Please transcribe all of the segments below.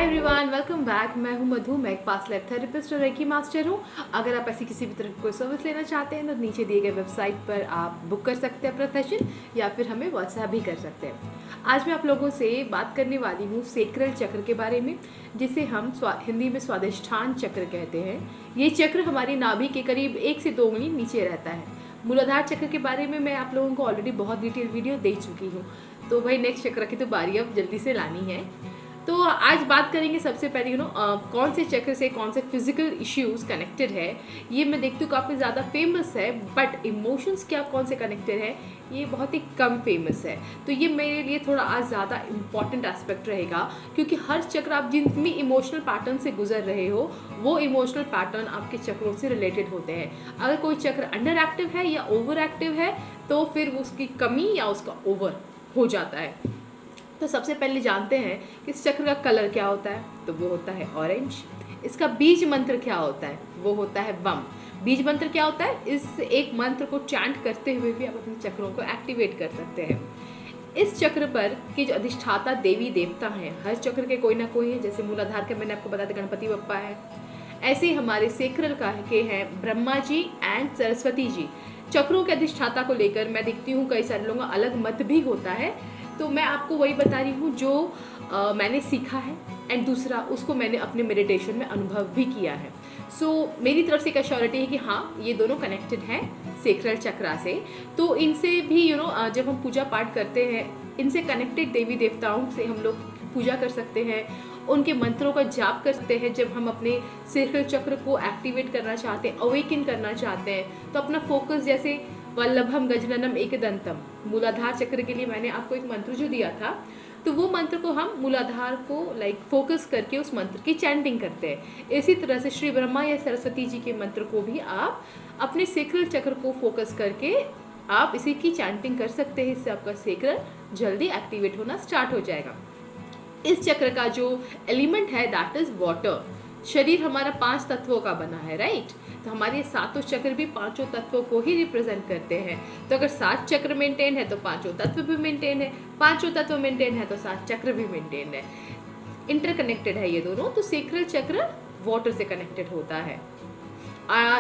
Hi everyone, welcome back. मैं हूं मधु। मैं एक पास्ट लाइफ थेरेपिस्ट और रेकी मास्टर हूं। अगर आप ऐसी किसी भी तरह की कोई सर्विस लेना चाहते हैं तो नीचे दिए गए वेबसाइट पर आप बुक कर सकते हैं अपना सेशन, या फिर हमें व्हाट्सएप भी कर सकते हैं। आज मैं आप लोगों से बात करने वाली हूँ सेक्रल चक्र के बारे में, जिसे हम हिंदी में स्वादिष्ठान चक्र कहते हैं। ये चक्र हमारी नाभि के करीब 1 से 2 उंगली नीचे रहता है। मूलाधार चक्र के बारे में मैं आप लोगों को ऑलरेडी बहुत डिटेल वीडियो दे चुकी हूँ, तो भाई नेक्स्ट चक्र की तो बारी अब जल्दी से लानी है। तो आज बात करेंगे सबसे पहले कौन से चक्र से कौन से फिजिकल इश्यूज कनेक्टेड है। ये मैं देखती हूँ काफ़ी ज़्यादा फेमस है, बट इमोशंस क्या कौन से कनेक्टेड है ये बहुत ही कम फेमस है। तो ये मेरे लिए थोड़ा आज ज़्यादा इम्पॉर्टेंट एस्पेक्ट रहेगा, क्योंकि हर चक्र आप जिन भी इमोशनल पैटर्न से गुजर रहे हो वो इमोशनल पैटर्न आपके चक्रों से रिलेटेड होते हैं। अगर कोई चक्र अंडर एक्टिव है या ओवर एक्टिव है तो फिर उसकी कमी या उसका ओवर हो जाता है। तो सबसे पहले जानते हैं कि इस चक्र का कलर क्या होता है। तो वो होता है ऑरेंज। इसका बीज मंत्र क्या होता है? वो होता है बम। बीज मंत्र क्या होता है? इस एक मंत्र को चैंट करते हुए भी आप अपने चक्रों को एक्टिवेट कर सकते हैं। इस चक्र पर के जो अधिष्ठाता देवी देवता हैं, हर चक्र के कोई ना कोई है। जैसे मूलाधार के मैंने आपको बताया था गणपति बप्पा है, ऐसे ही हमारे सेक्रल का के हैं ब्रह्मा जी एंड सरस्वती जी। चक्रों के अधिष्ठाता को लेकर मैं देखती हूँ कई सारे लोगों का अलग मत भी होता है, तो मैं आपको वही बता रही हूँ जो मैंने सीखा है, एंड दूसरा उसको मैंने अपने मेडिटेशन में अनुभव भी किया है। सो मेरी तरफ से एक एश्योरिटी है कि हाँ, ये दोनों कनेक्टेड हैं सेक्रल चक्रा से। तो इनसे भी जब हम पूजा पाठ करते हैं, इनसे कनेक्टेड देवी देवताओं से हम लोग पूजा कर सकते हैं, उनके मंत्रों का जाप कर सकते हैं। जब हम अपने सेक्रल चक्र को एक्टिवेट करना चाहते हैं, अवेकन करना चाहते हैं, तो अपना फोकस जैसे वल्लभम गजननम एकदंतम, मूलाधार चक्र के लिए मैंने आपको एक मंत्र जो दिया था, तो वो मंत्र को हम मूलाधार को फोकस करके उस मंत्र की चैंटिंग करते हैं। इसी तरह से श्री ब्रह्मा या सरस्वती जी के मंत्र को भी आप अपने सेक्रल चक्र को फोकस करके आप इसी की चैंटिंग कर सकते हैं। इससे आपका सेक्रल जल्दी एक्टिवेट होना स्टार्ट हो जाएगा। इस चक्र का जो एलिमेंट है दैट इज वाटर। शरीर हमारा 5 तत्वों का बना है, राइट? तो हमारे 7 चक्र भी 5 तत्वों को ही रिप्रेजेंट करते हैं। तो अगर 7 चक्र मेंटेन है तो 5 तत्व भी मेंटेन है, 5 तत्व मेंटेन है तो 7 चक्र भी मेंटेन है। इंटरकनेक्टेड है ये दोनों। तो सेक्रल चक्र वाटर से कनेक्टेड होता है।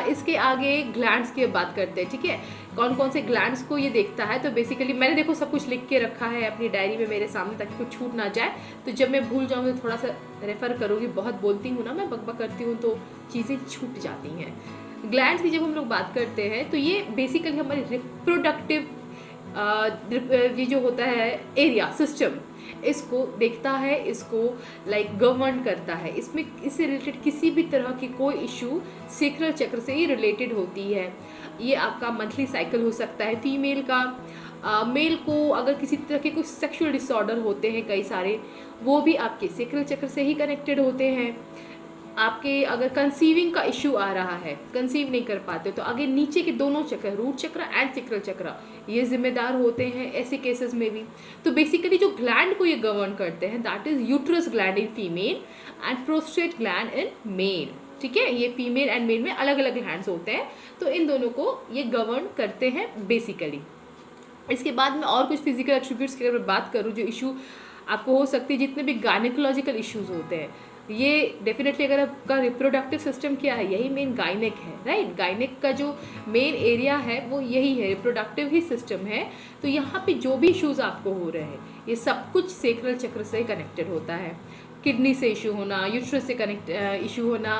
इसके आगे ग्लैंड्स की बात करते हैं, ठीक है? कौन कौन से ग्लैंड्स को ये देखता है? तो बेसिकली मैंने देखो सब कुछ लिख के रखा है अपनी डायरी में मेरे सामने, ताकि कुछ छूट ना जाए। तो जब मैं भूल जाऊँ तो थोड़ा सा रेफर करूँगी। बहुत बोलती हूँ ना मैं, बकबक करती हूँ तो चीज़ें छूट जाती हैं। ग्लैंड्स की जब हम लोग बात करते हैं तो ये बेसिकली हमारी रिप्रोडक्टिव ये जो होता है एरिया सिस्टम, इसको देखता है, इसको गवर्न करता है। इसमें इससे रिलेटेड किसी भी तरह की कोई इशू सेक्रल चक्र से ही रिलेटेड होती है। ये आपका मंथली साइकिल हो सकता है फीमेल का। मेल को अगर किसी तरह के कुछ सेक्सुअल डिसऑर्डर होते हैं कई सारे, वो भी आपके सेक्रल चक्र से ही कनेक्टेड होते हैं। आपके अगर कंसीविंग का इशू आ रहा है, कंसीव नहीं कर पाते, तो आगे नीचे के दोनों चक्र, रूट चक्र एंड सेक्रल चक्र, ये जिम्मेदार होते हैं ऐसे केसेस में भी। तो बेसिकली जो ग्लैंड को ये गवर्न करते हैं that is uterus gland in female and prostate gland in male, ठीक है? ये फीमेल एंड मेल में अलग अलग ग्लैंड्स होते हैं, तो इन दोनों को ये गवर्न करते हैं बेसिकली। इसके बाद में और कुछ फिजिकल एट्रीब्यूट्स की अगर बात करूँ जो इशू आपको हो सकती है, जितने भी गायनेकोलॉजिकल इश्यूज होते हैं, ये डेफिनेटली अगर आपका रिप्रोडक्टिव सिस्टम क्या है, यही मेन गायनेक है, राइट? गायनेक का जो मेन एरिया है वो यही है, रिप्रोडक्टिव ही सिस्टम है। तो यहाँ पे जो भी इश्यूज आपको हो रहे हैं ये सब कुछ सेक्रल चक्र से कनेक्टेड होता है। किडनी से इशू होना, यूट्रस से कनेक्ट इशू होना,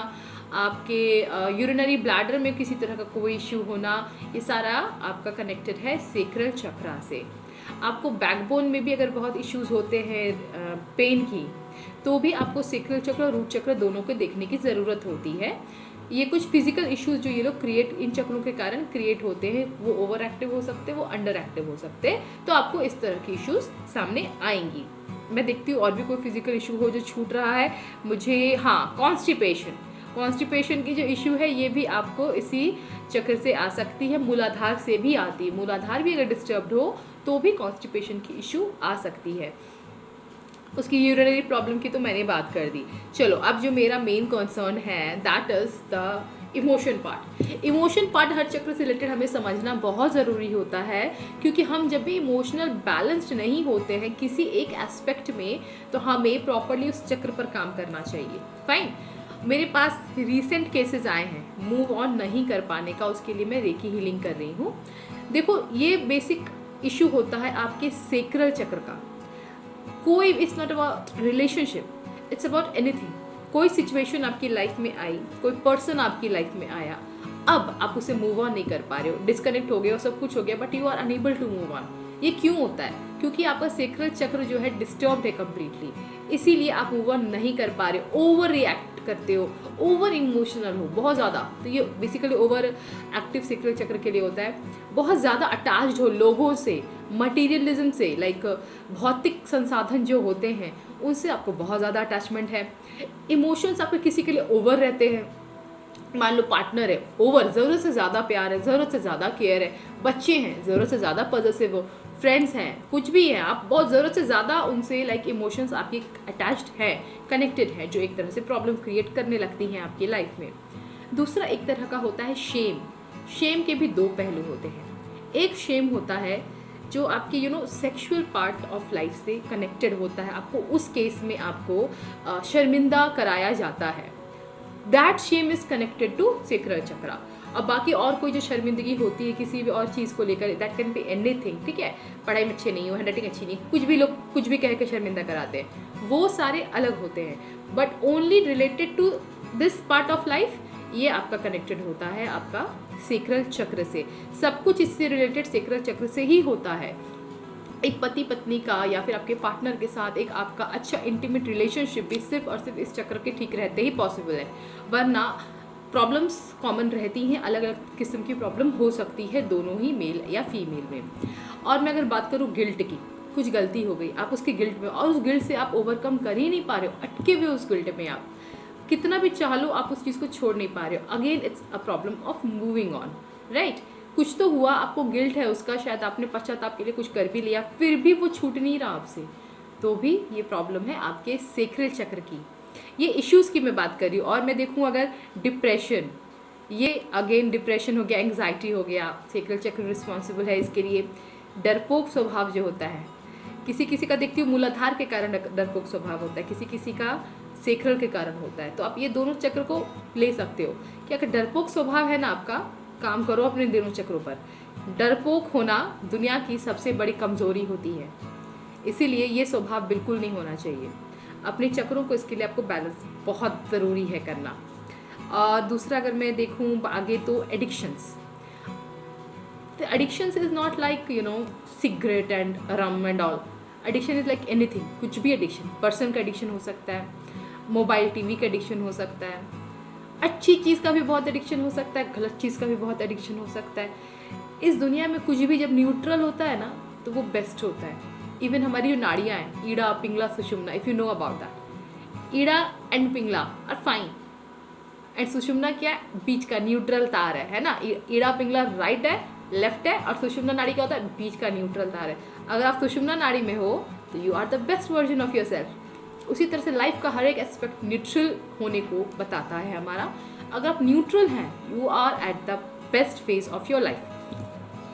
आपके यूरिनरी ब्लैडर में किसी तरह का कोई इशू होना, ये सारा आपका कनेक्टेड है सेक्रल चक्र से। आपको बैकबोन में भी अगर बहुत इश्यूज होते हैं पेन की, तो भी आपको सेक्रल चक्र और रूट चक्र दोनों को देखने की ज़रूरत होती है। ये कुछ फिजिकल इश्यूज जो ये लोग क्रिएट इन चक्रों के कारण क्रिएट होते हैं, वो ओवर एक्टिव हो सकते हैं, वो अंडर एक्टिव हो सकते हैं, तो आपको इस तरह की इश्यूज सामने आएंगी। मैं देखती हूँ और भी कोई फिजिकल इशू हो जो छूट रहा है मुझे। हाँ, कॉन्स्टिपेशन की जो इशू है ये भी आपको इसी चक्र से आ सकती है, मूलाधार से भी आती है। मूलाधार भी अगर डिस्टर्ब्ड हो तो भी कॉन्स्टिपेशन की इशू आ सकती है। उसकी यूरिनरी प्रॉब्लम की तो मैंने बात कर दी। चलो अब जो मेरा मेन कंसर्न है that is the emotion part हर चक्र से रिलेटेड हमें समझना बहुत ज़रूरी होता है, क्योंकि हम जब भी इमोशनल बैलेंस्ड नहीं होते हैं किसी एक एस्पेक्ट में, तो हमें प्रॉपरली उस चक्र पर काम करना चाहिए। फाइन, मेरे पास रिसेंट केसेस आए हैं मूव ऑन नहीं कर पाने का, उसके लिए मैं रेकी हीलिंग कर रही हूँ। देखो, ये बेसिक इशू होता है आपके सेक्रल चक्र का। कोई, it's not about relationship, it's about anything. कोई सिचुएशन आपकी लाइफ में आई, कोई पर्सन आपकी लाइफ में आया, अब आप उसे मूव ऑन नहीं कर पा रहे हो, डिस्कनेक्ट हो गए हो, सब कुछ हो गया, but you are unable to move on. ये क्यों होता है? क्योंकि आपका सेक्रल चक्र जो है डिस्टर्ब्ड है कम्प्लीटली, इसीलिए आप मूव ऑन नहीं कर पा रहे हो, ओवर रिएक्ट करते हो, ओवर इमोशनल हो बहुत ज़्यादा। तो ये बेसिकली ओवर एक्टिव सेक्रल चक्र के लिए होता है। बहुत ज़्यादा अटैच्ड हो लोगों से, मटीरियलिज्म से, लाइक भौतिक संसाधन जो होते हैं उनसे आपको बहुत ज़्यादा अटैचमेंट है। इमोशंस आपके किसी के लिए ओवर रहते हैं। मान लो पार्टनर है, ओवर, ज़रूरत से ज़्यादा प्यार है, ज़रूरत से ज़्यादा केयर है। बच्चे हैं, ज़रूरत से ज़्यादा पॉजिटिव हो। फ्रेंड्स हैं, कुछ भी है, आप बहुत ज़रूरत से ज़्यादा उनसे लाइक इमोशंस आपकी अटैच्ड है, कनेक्टेड है, जो एक तरह से प्रॉब्लम क्रिएट करने लगती हैं आपकी लाइफ में। दूसरा एक तरह का होता है शेम। शेम के भी दो पहलू होते हैं। एक शेम होता है जो आपकी सेक्सुअल पार्ट ऑफ लाइफ से कनेक्टेड होता है, आपको उस केस में आपको शर्मिंदा कराया जाता है। That shame is connected to sacral chakra. अब बाकी और कोई जो शर्मिंदगी होती है किसी भी और चीज़ को लेकर, दैट कैन बी एनीथिंग, ठीक है, पढ़ाई में अच्छे नहीं हो, हैंडराइटिंग अच्छी नहीं, कुछ भी लोग कुछ भी कह के शर्मिंदा कराते हैं, वो सारे अलग होते हैं। But only related to this part of life, ये आपका कनेक्टेड होता है आपका सेक्रल चक्र से। सब कुछ इससे रिलेटेड सेक्रल चक्र से ही होता है। एक पति पत्नी का या फिर आपके पार्टनर के साथ एक आपका अच्छा इंटीमेट रिलेशनशिप भी सिर्फ और सिर्फ इस चक्र के ठीक रहते ही पॉसिबल है, वरना प्रॉब्लम्स कॉमन रहती हैं। अलग अलग किस्म की प्रॉब्लम हो सकती है दोनों ही मेल या फीमेल में। और मैं अगर बात करूँ गिल्ट की, कुछ गलती हो गई, आप उसके गिल्ट में, और उस गिल्ट से आप ओवरकम कर ही नहीं पा रहे हो, अटके हुए उस गिल्ट में, आप कितना भी चाह लो आप उस चीज़ को छोड़ नहीं पा रहे हो। Again it's a problem of moving on, right. कुछ तो हुआ, आपको गिल्ट है उसका, शायद आपने पश्चाताप के लिए कुछ कर भी लिया, फिर भी वो छूट नहीं रहा आपसे, तो भी ये प्रॉब्लम है आपके सेक्रल चक्र की। ये इश्यूज़ की मैं बात कर रही हूँ। और मैं देखूँ अगर डिप्रेशन, ये अगेन डिप्रेशन हो गया, एंग्जाइटी हो गया, सेक्रल चक्र रिस्पॉन्सिबल है इसके लिए। डरपोक स्वभाव जो होता है, किसी किसी का देखती हूँ मूलाधार के कारण डरपोक स्वभाव होता है, किसी किसी का सेक्रल के कारण होता है। तो आप ये दोनों चक्र को ले सकते हो कि अगर डरपोक स्वभाव है ना आपका, काम करो अपने दोनों चक्रों पर। डरपोक होना दुनिया की सबसे बड़ी कमजोरी होती है, इसीलिए ये स्वभाव बिल्कुल नहीं होना चाहिए। अपने चक्रों को, इसके लिए आपको बैलेंस बहुत ज़रूरी है करना। और दूसरा अगर मैं देखूँ आगे तो एडिक्शंस। तो addictions is not like cigarette and rum and all. Addiction is like anything, कुछ भी एडिक्शन। पर्सन का एडिक्शन हो सकता है, मोबाइल टीवी का एडिक्शन हो सकता है, अच्छी चीज़ का भी बहुत एडिक्शन हो सकता है, गलत चीज़ का भी बहुत एडिक्शन हो सकता है। इस दुनिया में कुछ भी जब न्यूट्रल होता है ना तो वो बेस्ट होता है। इवन हमारी जो नाड़ियाँ हैं, Ida Pingala Sushumna, if you know about that, Ida and Pingala are fine, and Sushumna क्या है, बीच का न्यूट्रल तार है ना। ईड़ा पिंगला राइट है, लेफ्ट है, और सुषुम्ना नाड़ी क्या होता है, बीच का न्यूट्रल तार है। अगर आप सुषुम्ना नाड़ी में हो तो you are the best version of yourself. उसी तरह से लाइफ का हर एक एस्पेक्ट न्यूट्रल होने को बताता है हमारा। अगर आप न्यूट्रल हैं, you are at the best phase of your life.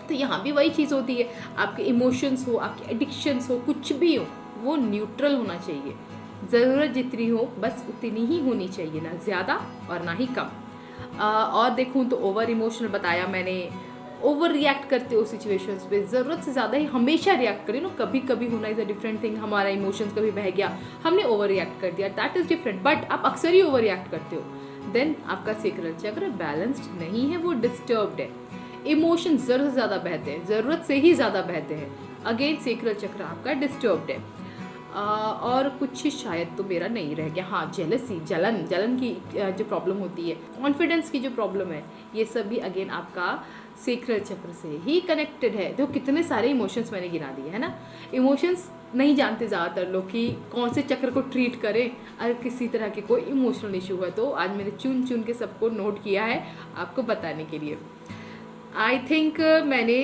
तो यहाँ भी वही चीज़ होती है, आपके इमोशंस हो, आपके एडिक्शंस हो, कुछ भी हो, वो न्यूट्रल होना चाहिए। ज़रूरत जितनी हो बस उतनी ही होनी चाहिए, ना ज़्यादा और ना ही कम। और देखूँ तो ओवर इमोशनल बताया मैंने, ओवर रिएक्ट करते हो सिचुएशंस पे, ज़रूरत से ज़्यादा ही हमेशा रिएक्ट करें ना। कभी कभी होना इज़ अ डिफरेंट थिंग, हमारा इमोशंस कभी बह गया, हमने ओवर रिएक्ट कर दिया, दैट इज़ डिफरेंट। बट आप अक्सर ही ओवर रिएक्ट करते हो, देन आपका सेक्रल चक्र बैलेंस्ड नहीं है, वो डिस्टर्ब्ड है। इमोशन ज़रूरत से ज़्यादा बहते हैं, ज़रूरत से ही ज़्यादा बहते हैं, अगेन सेक्रल चक्र आपका डिस्टर्ब्ड है। और कुछ शायद तो मेरा नहीं रह गया। हाँ, जेलसी, जलन की जो प्रॉब्लम होती है, कॉन्फिडेंस की जो प्रॉब्लम है, ये सब भी अगेन आपका सेक्रल चक्र से ही कनेक्टेड है। तो कितने सारे इमोशंस मैंने गिना दिए है ना। इमोशंस नहीं जानते ज़्यादातर लोग कि कौन से चक्र को ट्रीट करें अगर किसी तरह के कोई इमोशनल इशू है। तो आज मैंने चुन चुन के सबको नोट किया है आपको बताने के लिए। आई थिंक मैंने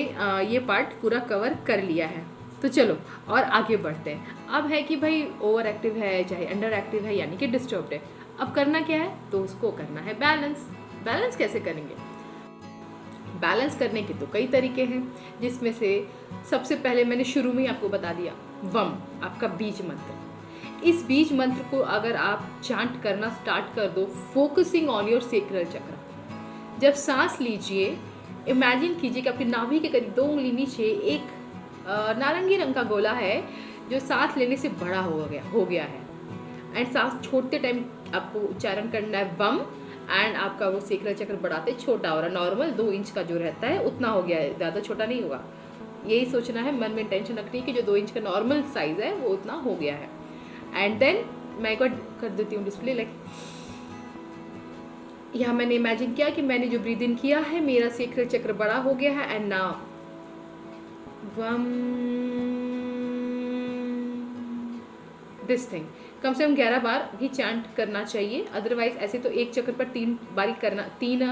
ये पार्ट पूरा कवर कर लिया है। तो चलो और आगे बढ़ते हैं। अब है कि भाई ओवर एक्टिव है चाहे अंडर एक्टिव है, यानी कि डिस्टर्ब्ड है, अब करना क्या है, तो उसको करना है बैलेंस। बैलेंस कैसे करेंगे? बैलेंस करने के तो कई तरीके हैं, जिसमें से सबसे पहले मैंने शुरू में ही आपको बता दिया, वम, आपका बीज मंत्र। इस बीज मंत्र को अगर आप चांट करना स्टार्ट कर दो, फोकसिंग ऑन योर सेक्रल चक्र, जब सांस लीजिए, इमेजिन कीजिए कि आपकी नाभि के करीब 2 उंगली नीचे एक नारंगी रंग का गोला है जो सांस लेने से बड़ा हो गया है। एंड सांस छोड़ते टाइम आपको उच्चारण करना है वम, एंड आपका वो सेक्रल चक्र बढ़ाते छोटा हो रहा है, नॉर्मल 2 इंच का जो रहता है उतना हो गया है, ज़्यादा छोटा नहीं होगा। यही सोचना है, मन में इंटेंशन रखनी है कि जो 2 इंच का नॉर्मल साइज है वो उतना हो गया है। एंड देन मैं एक बार कर देती हूँ डिस्प्ले, लाइक यहाँ मैंने इमेजिन किया कि मैंने जो ब्रीद इन किया है मेरा सेक्रल चक्र बड़ा हो गया है। एंड नाउ वम, दिस थिंग कम से कम 11 बार भी चैंट करना चाहिए। अदरवाइज ऐसे तो एक चक्र पर 3 बारी करना, 3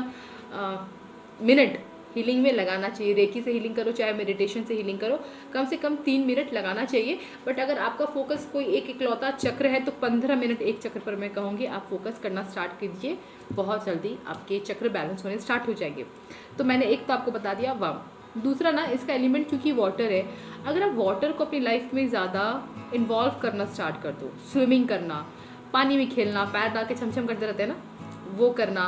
मिनट हीलिंग में लगाना चाहिए। रेकी से हीलिंग करो चाहे मेडिटेशन से हीलिंग करो, कम से कम 3 मिनट लगाना चाहिए। बट अगर आपका फोकस कोई एक इकलौता चक्र है तो 15 मिनट एक चक्र पर मैं कहूँगी आप फोकस करना स्टार्ट कीजिए, बहुत जल्दी आपके चक्र बैलेंस होने स्टार्ट हो जाएंगे। तो मैंने एक तो आपको बता दिया वम। दूसरा ना, इसका एलिमेंट क्योंकि वाटर है, अगर आप वाटर को अपनी लाइफ में ज़्यादा इन्वॉल्व करना स्टार्ट कर दो, स्विमिंग करना, पानी में खेलना, पैर डाल के छमछम करते रहते हैं ना, वो करना,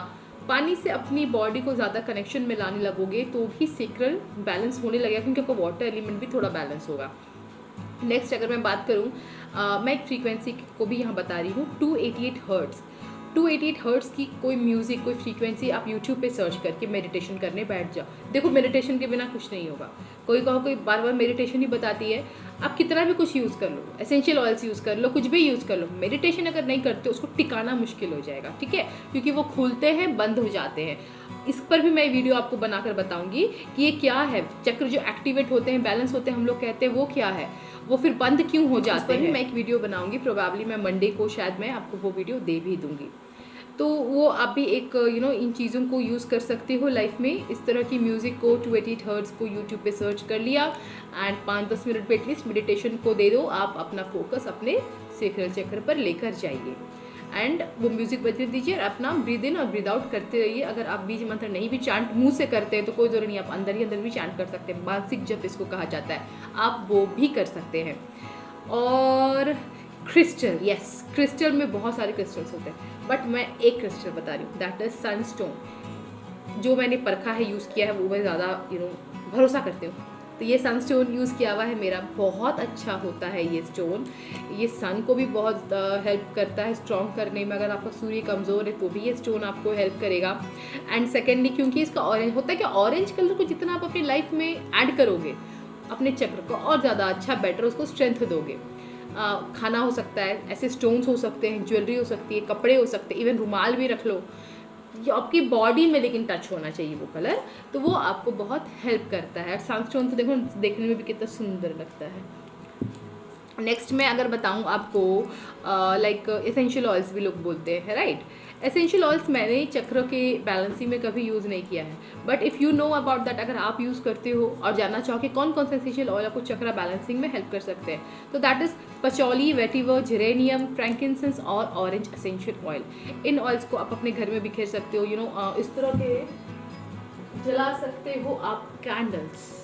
पानी से अपनी बॉडी को ज़्यादा कनेक्शन में लाने लगोगे तो भी सेक्रल बैलेंस होने लगेगा, क्योंकि आपका वाटर एलिमेंट भी थोड़ा बैलेंस होगा। नेक्स्ट अगर मैं बात करूँ, मैं एक फ्रीक्वेंसी को भी यहाँ बता रही हूँ, 288 हर्ट्ज़। 288 हर्ट्ज़ की कोई म्यूज़िक, कोई फ्रीक्वेंसी आप यूट्यूब पे सर्च करके मेडिटेशन करने बैठ जाओ। देखो मेडिटेशन के बिना कुछ नहीं होगा। कोई बार बार मेडिटेशन ही बताती है, आप कितना भी कुछ यूज़ कर लो, एसेंशियल ऑयल्स यूज़ कर लो, कुछ भी यूज़ कर लो, मेडिटेशन अगर नहीं करते उसको टिकाना मुश्किल हो जाएगा, ठीक है, क्योंकि वो खुलते हैं, बंद हो जाते हैं। इस पर भी मैं वीडियो आपको बनाकर बताऊंगी कि ये क्या है, चक्र जो एक्टिवेट होते हैं, बैलेंस होते हैं हम लोग कहते हैं, वो क्या है, वो फिर बंद क्यों हो जाते हैं। मैं एक वीडियो बनाऊंगी, प्रोबेबली मैं मंडे को शायद मैं आपको वो वीडियो दे भी दूंगी। तो वो आप भी एक इन चीज़ों को यूज़ कर सकते हो लाइफ में। इस तरह की म्यूज़िक को 288 हर्ट्ज़ को यूट्यूब पे सर्च कर लिया एंड 5-10 मिनट पे एटलीस्ट मेडिटेशन को दे दो, आप अपना फोकस अपने सेक्रल चक्र पर लेकर जाइए एंड वो म्यूज़िक बजने दीजिए और अपना ब्रीद इन और ब्रीद आउट करते रहिए। अगर आप बीज मंत्र नहीं भी चांट मुंह से करते हैं तो कोई ज़रूरी नहीं, आप अंदर ही अंदर भी चांट कर सकते हैं, मानसिक जप इसको कहा जाता है, आप वो भी कर सकते हैं। और क्रिस्टल, यस, क्रिस्टल में बहुत सारे क्रिस्टल्स होते हैं, बट मैं एक क्रिस्टल बता रही हूँ, दैट इज सनस्टोन। जो मैंने परखा है, यूज़ किया है, वो मैं ज़्यादा भरोसा करती हूँ। तो ये सनस्टोन यूज़ किया हुआ है मेरा, बहुत अच्छा होता है ये स्टोन। ये सन को भी बहुत हेल्प करता है स्ट्रॉन्ग करने में। अगर आपका सूर्य कमज़ोर है तो भी ये स्टोन आपको हेल्प करेगा। एंड सेकेंडली क्योंकि इसका ऑरेंज होता है कि ऑरेंज कलर को जितना आप अपनी लाइफ में ऐड करोगे, अपने चक्र को और ज़्यादा अच्छा बेटर उसको स्ट्रेंथ दोगे। खाना हो सकता है, ऐसे स्टोन्स हो सकते हैं, ज्वेलरी हो सकती है, कपड़े हो सकते हैं, इवन रुमाल भी रख लो, ये आपकी बॉडी में लेकिन टच होना चाहिए वो कलर, तो वो आपको बहुत हेल्प करता है। सनस्टोन तो देखो देखने में भी कितना सुंदर लगता है। नेक्स्ट मैं अगर बताऊं आपको, लाइक एसेंशियल ऑयल्स भी लोग बोलते हैं, राइट। एसेंशियल ऑयल्स मैंने चक्र के बैलेंसिंग में कभी यूज़ नहीं किया है, but if you know about that, अगर आप यूज़ करते हो और जानना चाहो कि कौन कौन से एसेंशियल ऑयल आपको चक्र बैलेंसिंग में हेल्प कर सकते हैं, तो that is patchouli, vetiver, geranium, frankincense और ऑरेंज एसेंशियल ऑयल। इन ऑयल्स को आप अपने घर में बिखेर सकते हो, इस तरह के जला सकते हो आप कैंडल्स।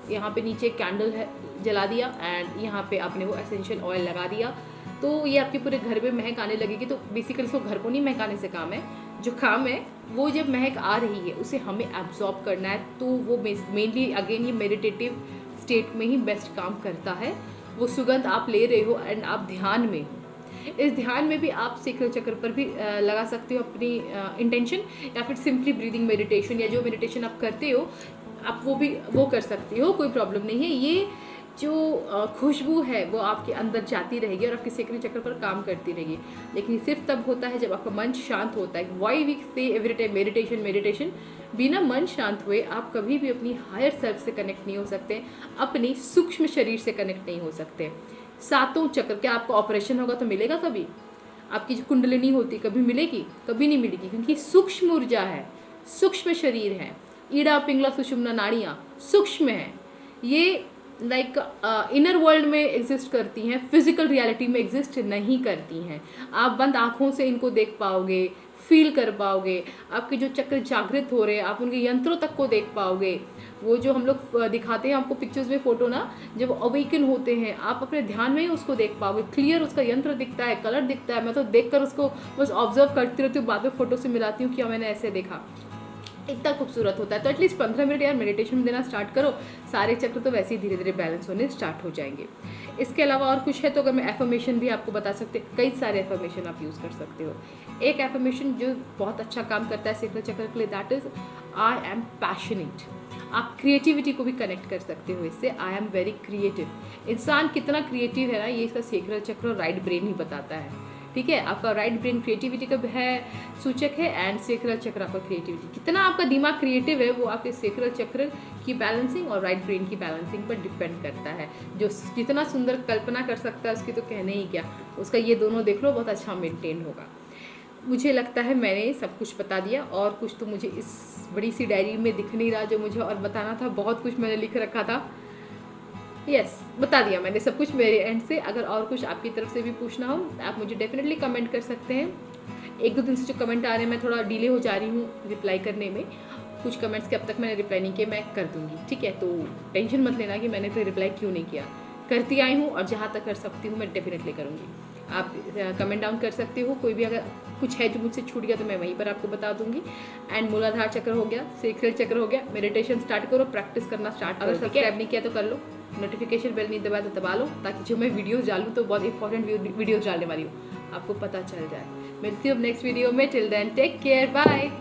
यहाँ पे नीचे कैंडल है, जला दिया एंड यहाँ पे आपने वो एसेंशियल ऑयल लगा दिया, तो ये आपके पूरे घर में महक आने लगेगी। तो बेसिकली इसको घर को नहीं महकाने से काम है, जो काम है वो जब महक आ रही है उसे हमें एब्जॉर्ब करना है, तो वो मेनली अगेन ये मेडिटेटिव स्टेट में ही बेस्ट काम करता है। वो सुगंध आप ले रहे हो एंड आप ध्यान में हो, इस ध्यान में भी आप सेक्रल चक्र पर भी लगा सकते हो अपनी इंटेंशन, या फिर सिंपली ब्रीदिंग मेडिटेशन या जो मेडिटेशन आप करते हो आप वो कर सकते हो, कोई प्रॉब्लम नहीं है। ये जो खुशबू है वो आपके अंदर जाती रहेगी और आपके सेक्रल चक्र पर काम करती रहेगी, लेकिन सिर्फ तब होता है जब आपका मन शांत होता है। वाई वी से एवरी टाइम मेडिटेशन मेडिटेशन, बिना मन शांत हुए आप कभी भी अपनी हायर सेल्फ से कनेक्ट नहीं हो सकते, अपनी सूक्ष्म शरीर से कनेक्ट नहीं हो सकते। 7 चक्र, क्या आपका ऑपरेशन होगा तो मिलेगा कभी? आपकी जो कुंडलिनी होती कभी मिलेगी? कभी नहीं मिलेगी, क्योंकि सूक्ष्म ऊर्जा है, सूक्ष्म शरीर है। ईड़ा पिंगला सुषुम्ना नाड़ियाँ सूक्ष्म हैं, ये लाइक इनर वर्ल्ड में एग्जिस्ट करती हैं, फिजिकल रियलिटी में एग्जिस्ट नहीं करती हैं। आप बंद आँखों से इनको देख पाओगे, फील कर पाओगे, आपके जो चक्र जागृत हो रहे हैं आप उनके यंत्रों तक को देख पाओगे। वो जो हम लोग दिखाते हैं आपको पिक्चर्स में फोटो ना, जब अवेकन होते हैं आप अपने ध्यान में ही उसको देख पाओगे, क्लियर उसका यंत्र दिखता है, कलर दिखता है। मैं तो देख कर उसको बस ऑब्जर्व करती रहती हूँ, बाद में फोटो से मिलाती हूँ कि मैंने ऐसे देखा, इतना खूबसूरत होता है। तो एटलीस्ट 15 मिनट यार मेडिटेशन देना स्टार्ट करो, सारे चक्र तो वैसे ही धीरे धीरे बैलेंस होने स्टार्ट हो जाएंगे। इसके अलावा और कुछ है तो अगर मैं एफर्मेशन भी आपको बता सकते, कई सारे एफर्मेशन आप यूज़ कर सकते हो। एक एफर्मेशन जो बहुत अच्छा काम करता है सेक्रल चक्र के लिए, that is I am passionate. आप क्रिएटिविटी को भी कनेक्ट कर सकते हो इससे, आई एम वेरी क्रिएटिव। इंसान कितना क्रिएटिव है ना, ये इसका सेक्रल चक्र और राइट ब्रेन ही बताता है। ठीक है, आपका राइट ब्रेन क्रिएटिविटी का है सूचक है, एंड सेक्रल चक्र आपका क्रिएटिविटी, कितना आपका दिमाग क्रिएटिव है वो आपके सेक्रल चक्र की बैलेंसिंग और राइट ब्रेन की बैलेंसिंग पर डिपेंड करता है। जो जितना सुंदर कल्पना कर सकता है उसकी तो कहने ही क्या, उसका ये दोनों देख लो बहुत अच्छा मेंटेन होगा। मुझे लगता है मैंने सब कुछ बता दिया, और कुछ तो मुझे इस बड़ी सी डायरी में दिख नहीं रहा जो मुझे और बताना था। बहुत कुछ मैंने लिख रखा था, यस बता दिया मैंने सब कुछ मेरे एंड से। अगर और कुछ आपकी तरफ से भी पूछना हो आप मुझे डेफिनेटली कमेंट कर सकते हैं। एक दो दिन से जो कमेंट आ रहे हैं मैं थोड़ा डिले हो जा रही हूँ रिप्लाई करने में, कुछ कमेंट्स के अब तक मैंने रिप्लाई नहीं किया, मैं कर दूँगी। ठीक है, तो टेंशन मत लेना कि मैंने फिर रिप्लाई क्यों नहीं किया, करती आई हूँ और जहाँ तक कर सकती हूँ मैं डेफिनेटली करूँगी। आप कमेंट डाउन कर सकते हो, कोई भी अगर कुछ है जो मुझसे छूट गया तो मैं वहीं पर आपको बता दूंगी। एंड मूलाधार चक्र हो गया, सेक्रल चक्र हो गया, मेडिटेशन स्टार्ट करो, प्रैक्टिस करना स्टार्ट करो। अगर सब्सक्राइब नहीं किया तो कर लो, नोटिफिकेशन बेल नहीं दबाया तो दबा लो, ताकि जो मैं वीडियोस डालूँ तो बहुत इंपॉर्टेंट वीडियोस डालने वाली हूँ आपको पता चल जाए। मिलती हूँ नेक्स्ट वीडियो में, till then take care, bye.